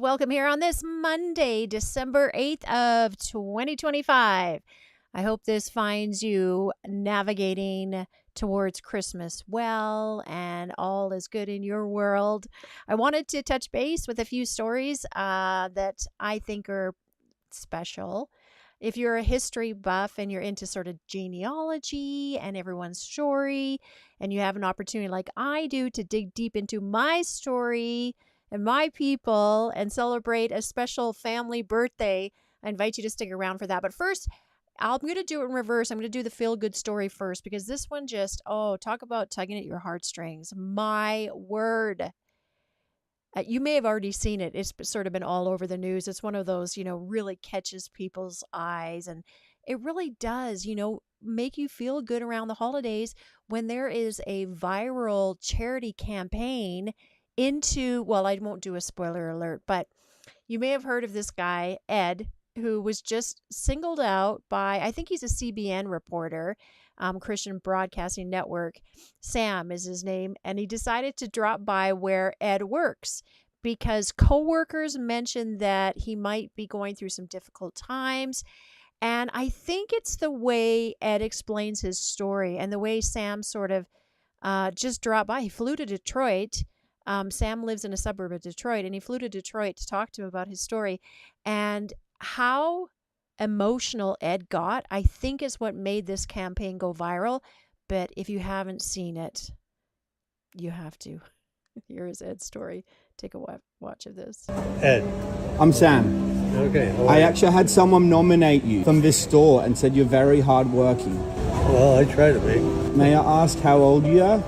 welcome here on this Monday, December 8th of 2025. I hope this finds you navigating towards Christmas well and all is good in your world. I wanted to touch base with a few stories that I think are special. If you're a history buff and you're into sort of genealogy and everyone's story, and you have an opportunity like I do to dig deep into my story and my people and celebrate a special family birthday, I invite you to stick around for that. But first, I'm going to do it in reverse. I'm going to do the feel-good story first because this one just, talk about tugging at your heartstrings. My word. You may have already seen it. It's sort of been all over the news. It's one of those, really catches people's eyes. And it really does, make you feel good around the holidays when there is a viral charity campaign into, well, I won't do a spoiler alert, but you may have heard of this guy, Ed, who was just singled out by, I think he's a CBN reporter, Christian Broadcasting Network. Sam is his name, and he decided to drop by where Ed works because coworkers mentioned that he might be going through some difficult times. And I think it's the way Ed explains his story and the way Sam sort of just dropped by. He flew to Detroit. Sam lives in a suburb of Detroit, and he flew to Detroit to talk to him about his story. And how emotional Ed got, I think, is what made this campaign go viral. But if you haven't seen it, you have to. Here is Ed's story. Take a watch of this. Ed. I'm Sam. Okay. I actually had someone nominate you from this store and said you're very hardworking. Well, I try to be. May I ask how old you are?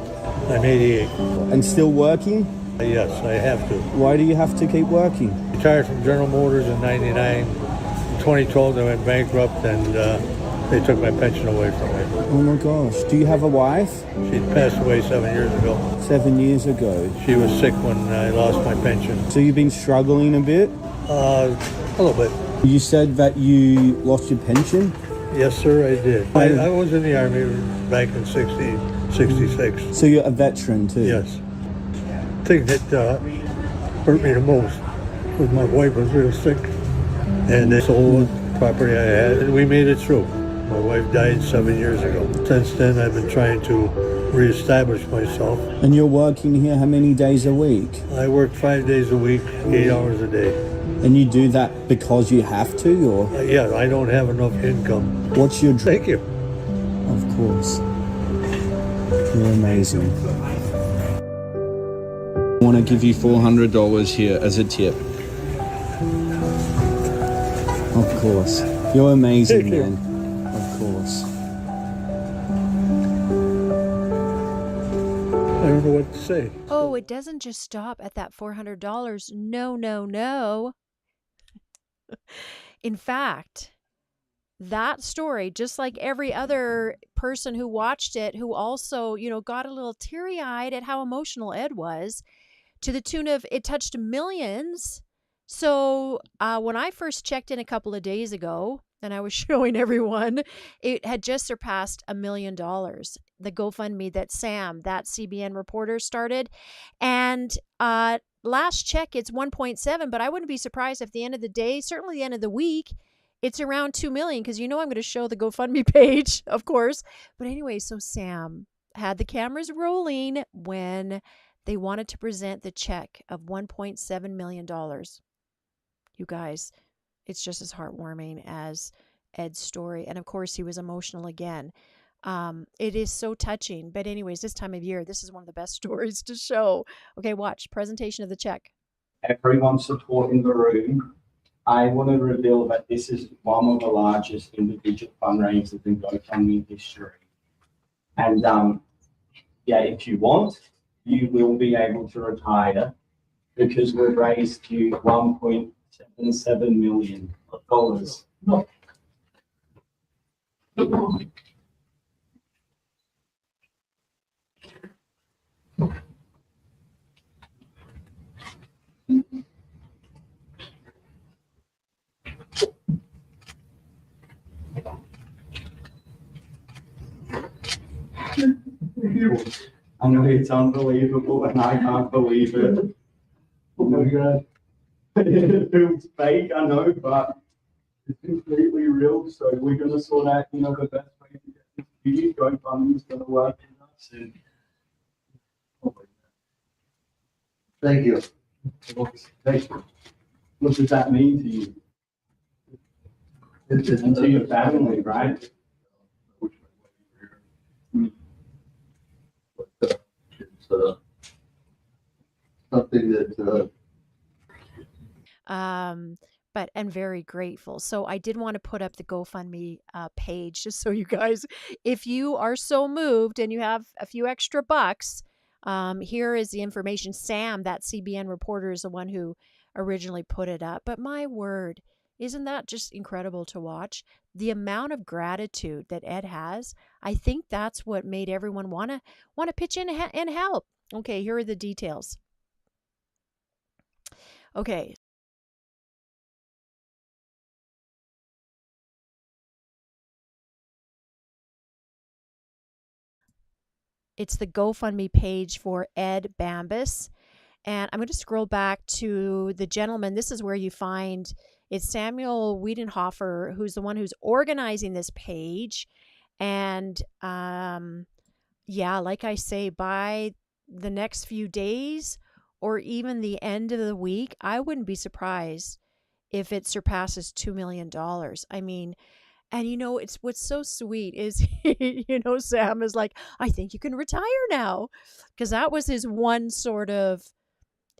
I'm 88. And still working? Yes, I have to. Why do you have to keep working? Retired from General Motors in 99. In 2012, I went bankrupt and they took my pension away from me. Oh my gosh. Do you have a wife? She passed away 7 years ago. 7 years ago. She was sick when I lost my pension. So you've been struggling a bit? A little bit. You said that you lost your pension? Yes, sir, I did. I was in the Army back in 66. So you're a veteran too? Yes. The thing that hurt me the most was my wife was real sick. And they sold the property I had, and we made it through. My wife died 7 years ago. Since then, I've been trying to reestablish myself. And you're working here how many days a week? I work 5 days a week, 8 hours a day. And you do that because you have to, or? Yeah, I don't have enough income. What's your dream? Thank you. Of course. You're amazing. I want to give you $400 here as a tip. Of course. You're amazing, man. Of course. I don't know what to say. Oh, it doesn't just stop at that $400. No. In fact, that story, just like every other person who watched it, who also, got a little teary-eyed at how emotional Ed was, to the tune of it touched millions. So when I first checked in a couple of days ago, and I was showing everyone, it had just surpassed $1 million. The GoFundMe that Sam, that CBN reporter, started. And last check, it's 1.7, but I wouldn't be surprised if at the end of the day, certainly the end of the week, it's around 2 million, because I'm going to show the GoFundMe page, of course. But anyway, so Sam had the cameras rolling when they wanted to present the check of $1.7 million. You guys, it's just as heartwarming as Ed's story. And of course, he was emotional again. It is so touching. But anyways, this time of year, this is one of the best stories to show. Okay, watch. Presentation of the check. Everyone's support in the room. I want to reveal that this is one of the largest individual fundraisers in GoFundMe history. And if you want, you will be able to retire because we've raised you $1.77 million. I know it's unbelievable and I can't believe it. Oh my God. It feels fake, I know, but it's completely real. So we're going to sort out, the best way to get this to you. GoFundMe's going to work with us. And Thank you. what does that mean to you? And to your family, right? It's something that and very grateful. So I did want to put up the GoFundMe page just so you guys, if you are so moved and you have a few extra bucks, here is the information. Sam, that CBN reporter, is the one who originally put it up. But my word, isn't that just incredible to watch? The amount of gratitude that Ed has, I think that's what made everyone want to pitch in and help. Okay, here are the details. Okay. It's the GoFundMe page for Ed Bambas. And I'm going to scroll back to the gentleman. This is where you find it's Samuel Wiedenhofer, who's the one who's organizing this page. And yeah, like I say, by the next few days or even the end of the week, I wouldn't be surprised if it surpasses $2 million. I mean, and it's what's so sweet is, Sam is like, I think you can retire now. Because that was his one sort of,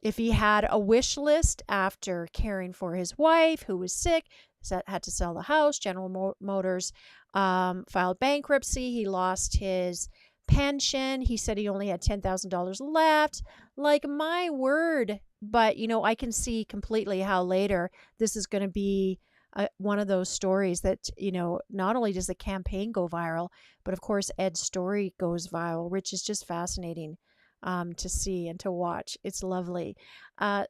if he had a wish list after caring for his wife who was sick, had to sell the house, General Motors filed bankruptcy, he lost his pension, he said he only had $10,000 left. Like, my word. But, I can see completely how later this is going to be one of those stories that, not only does the campaign go viral, but of course Ed's story goes viral, which is just fascinating to see and to watch. It's lovely.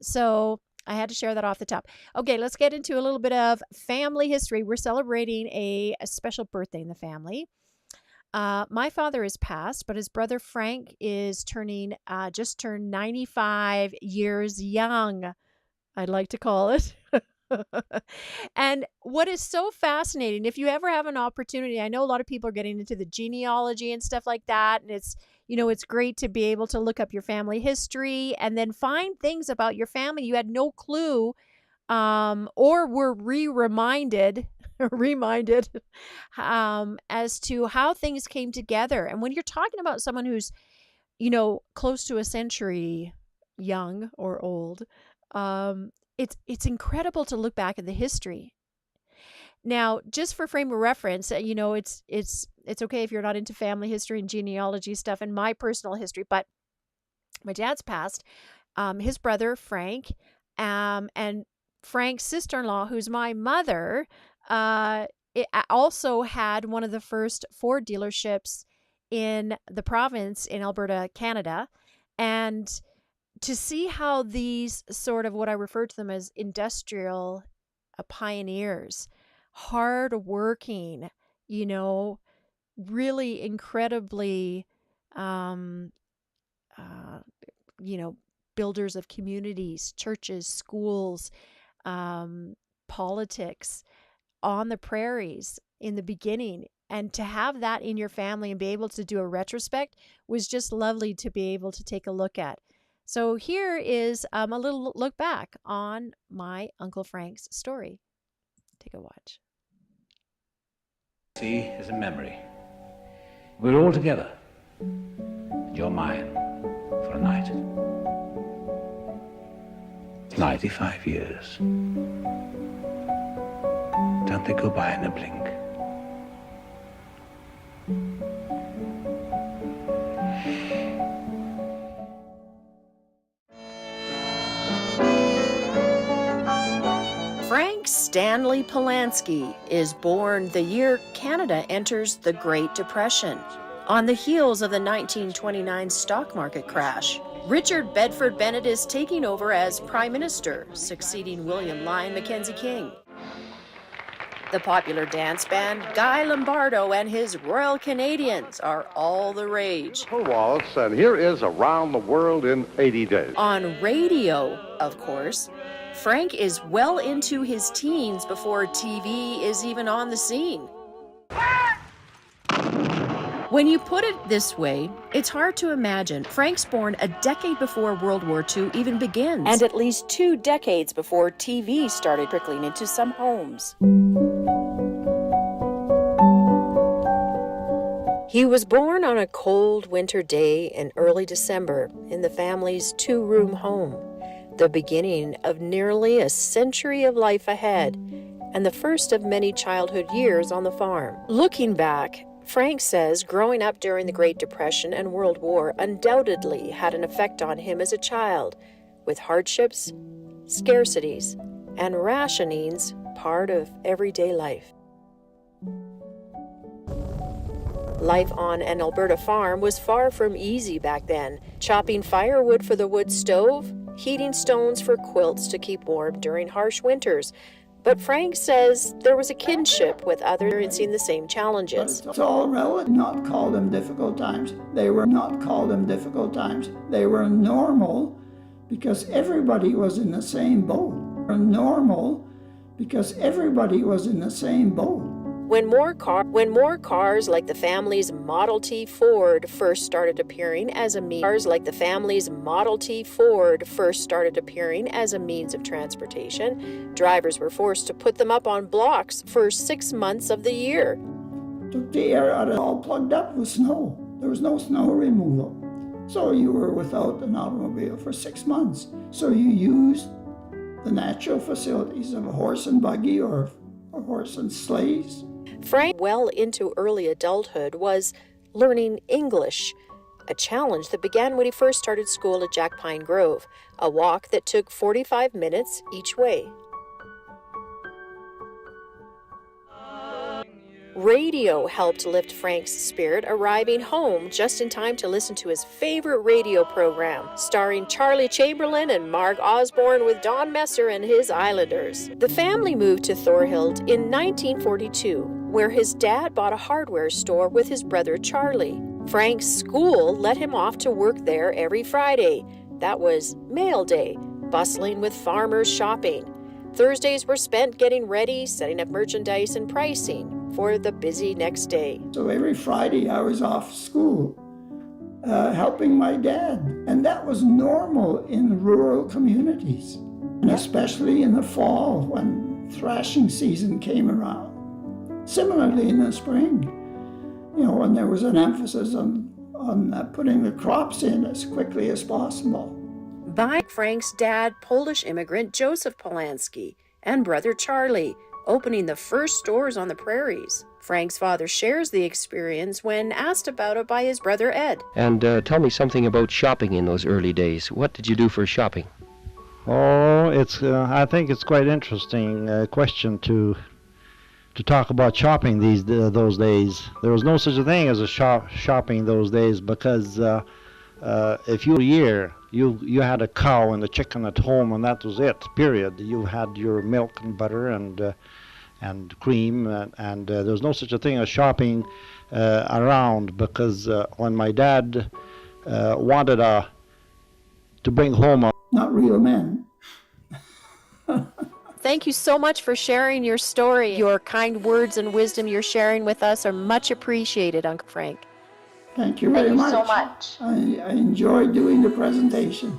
So I had to share that off the top. Okay, let's get into a little bit of family history. We're celebrating a special birthday in the family. My father is passed, but his brother Frank is just turned 95 years young, I'd like to call it. And what is so fascinating, if you ever have an opportunity, I know a lot of people are getting into the genealogy and stuff like that. And it's great to be able to look up your family history and then find things about your family you had no clue, or were reminded as to how things came together. And when you're talking about someone who's, close to a century young or old, it's incredible to look back at the history. Now, just for frame of reference, it's okay if you're not into family history and genealogy stuff and my personal history, but my dad's passed. His brother Frank, and Frank's sister-in-law, who's my mother, it also had one of the first Ford dealerships in the province in Alberta, Canada, and to see how these sort of what I refer to them as industrial pioneers, hardworking, really incredibly, builders of communities, churches, schools, politics on the prairies in the beginning. And to have that in your family and be able to do a retrospect was just lovely to be able to take a look at. So here is a little look back on my Uncle Frank's story. Take a watch. See is a memory. We're all together. And you're mine for a night. 95 years. Don't they go by in a blink? Frank Stanley Polanski is born the year Canada enters the Great Depression, on the heels of the 1929 stock market crash. Richard Bedford Bennett is taking over as Prime Minister, succeeding William Lyon Mackenzie King. The popular dance band Guy Lombardo and his Royal Canadians are all the rage. Waltz, and here is Around the World in 80 Days. On radio, of course, Frank is well into his teens before TV is even on the scene. When you put it this way, it's hard to imagine. Frank's born a decade before World War II even begins, and at least 2 decades before TV started trickling into some homes. He was born on a cold winter day in early December in the family's 2-room home, the beginning of nearly a century of life ahead, and the first of many childhood years on the farm. Looking back, Frank says growing up during the Great Depression and World War undoubtedly had an effect on him as a child, with hardships, scarcities, and rationings part of everyday life. Life on an Alberta farm was far from easy back then, chopping firewood for the wood stove, heating stones for quilts to keep warm during harsh winters. But Frank says there was a kinship with others experiencing the same challenges. It's all relative. Not call them difficult times. They were not called them difficult times. They were normal because everybody was in the same boat. Normal because everybody was in the same boat. When more cars like the family's Model T Ford first started appearing as a means of transportation, drivers were forced to put them up on blocks for 6 months of the year. Took the air out of it, all plugged up with snow. There was no snow removal. So you were without an automobile for 6 months. So you used the natural facilities of a horse and buggy or a horse and sleighs. Frank, well into early adulthood, was learning English, a challenge that began when he first started school at Jack Pine Grove, a walk that took 45 minutes each way. Radio helped lift Frank's spirit, arriving home just in time to listen to his favorite radio program, starring Charlie Chamberlain and Marg Osborne with Don Messer and his Islanders. The family moved to Thorhild in 1942, where his dad bought a hardware store with his brother Charlie. Frank's school let him off to work there every Friday. That was mail day, bustling with farmers shopping. Thursdays were spent getting ready, setting up merchandise and pricing for the busy next day. So every Friday I was off school helping my dad. And that was normal in rural communities, and especially in the fall when thrashing season came around. Similarly in the spring, when there was an emphasis on putting the crops in as quickly as possible. By Frank's dad, Polish immigrant Joseph Polanski, and brother Charlie, opening the first stores on the prairies. Frank's father shares the experience when asked about it by his brother Ed. And tell me something about shopping in those early days. What did you do for shopping? Oh, I think it's quite interesting question to talk about shopping those days. There was no such a thing as a shopping those days because if you had a cow and a chicken at home and that was it, period. You had your milk and butter and cream and there was no such a thing as shopping around because when my dad wanted to bring home not real men. Thank you so much for sharing your story. Your kind words and wisdom you're sharing with us are much appreciated, Uncle Frank. Thank you very much. Thank you so much. I enjoyed doing the presentation.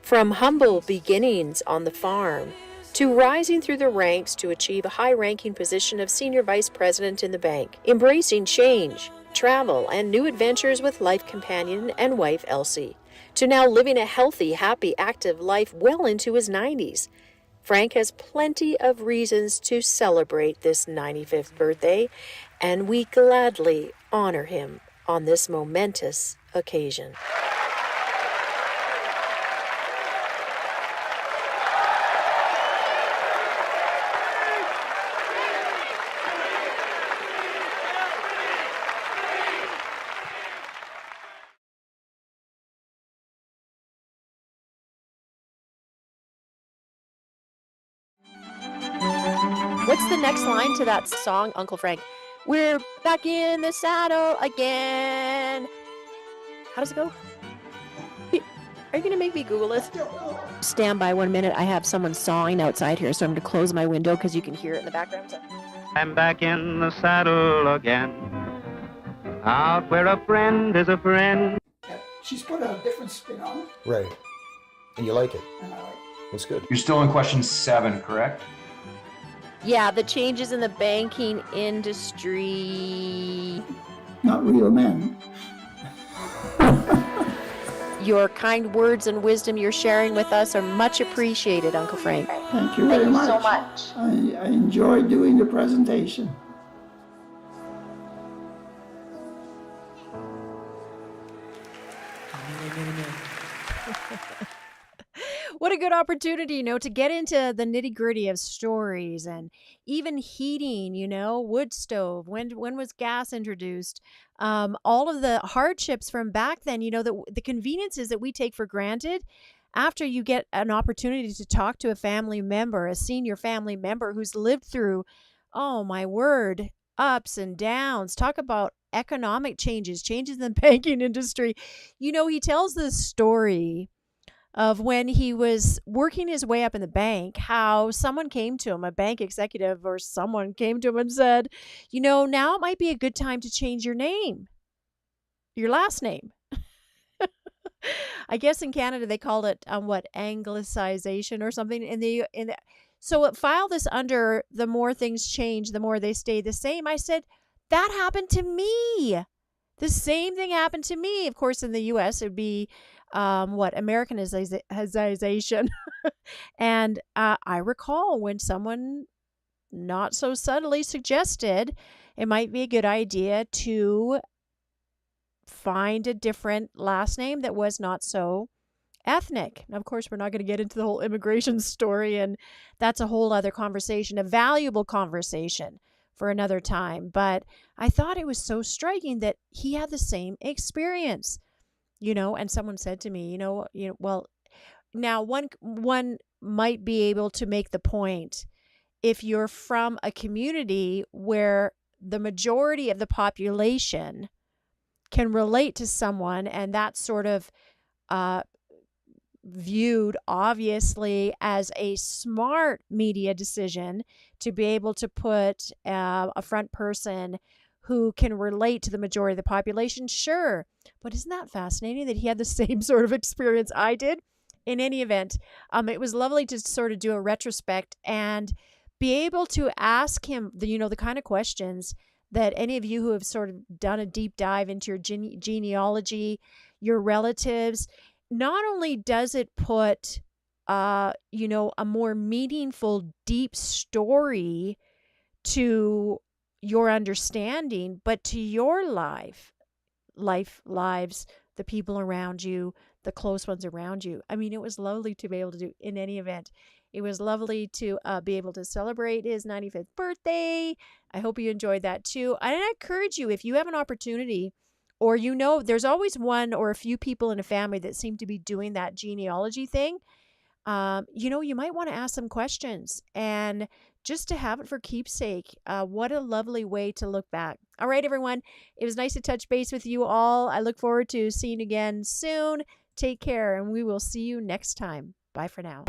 From humble beginnings on the farm to rising through the ranks to achieve a high-ranking position of senior vice president in the bank, embracing change, travel, and new adventures with life companion and wife Elsie, to now living a healthy, happy, active life well into his 90s. Frank has plenty of reasons to celebrate this 95th birthday, and we gladly honor him on this momentous occasion. What's the next line to that song, Uncle Frank? We're back in the saddle again. How does it go? Are you going to make me Google it? Stand by 1 minute. I have someone sawing outside here, so I'm going to close my window because you can hear it in the background. So. I'm back in the saddle again, out where a friend is a friend. She's put a different spin on it, Right. And you like it. and I like it. That's good. You're still in question 7, correct? Yeah, the changes in the banking industry. Not real men. Your kind words and wisdom you're sharing with us are much appreciated, Uncle Frank. Thank you very much. so much. I enjoyed doing the presentation. What a good opportunity, you know, to get into the nitty gritty of stories and even heating, you know, wood stove. When was gas introduced? All of the hardships from back then, you know, the conveniences that we take for granted. After you get an opportunity to talk to a family member, a senior family member who's lived through, oh my word, ups and downs. Talk about economic changes in the banking industry. You know, he tells this story of when he was working his way up in the bank, how someone came to him, a bank executive or someone came to him and said, you know, now it might be a good time to change your name, your last name. I guess in Canada they called it anglicization or something. So it filed this under the more things change, the more they stay the same. I said, that happened to me. The same thing happened to me. Of course, in the U.S., it would be Americanization. And I recall when someone not so subtly suggested it might be a good idea to find a different last name that was not so ethnic. Now, of course, we're not going to get into the whole immigration story, and that's a whole other conversation, a valuable conversation for another time. But I thought it was so striking that he had the same experience, you know, and someone said to me, well, now one might be able to make the point if you're from a community where the majority of the population can relate to someone, and that's sort of viewed obviously as a smart media decision to be able to put a front person who can relate to the majority of the population. Sure. But isn't that fascinating that he had the same sort of experience I did? In any event, it was lovely to sort of do a retrospect and be able to ask him the kind of questions that any of you who have sort of done a deep dive into your genealogy, your relatives, not only does it put, a more meaningful, deep story to your understanding, but to your lives, the people around you, the close ones around you. I mean, it was lovely to be able to do, in any event. It was lovely to be able to celebrate his 95th birthday. I hope you enjoyed that too. And I encourage you, if you have an opportunity, or there's always one or a few people in a family that seem to be doing that genealogy thing, you might want to ask some questions and just to have it for keepsake. What a lovely way to look back. All right, everyone. It was nice to touch base with you all. I look forward to seeing you again soon. Take care, and we will see you next time. Bye for now.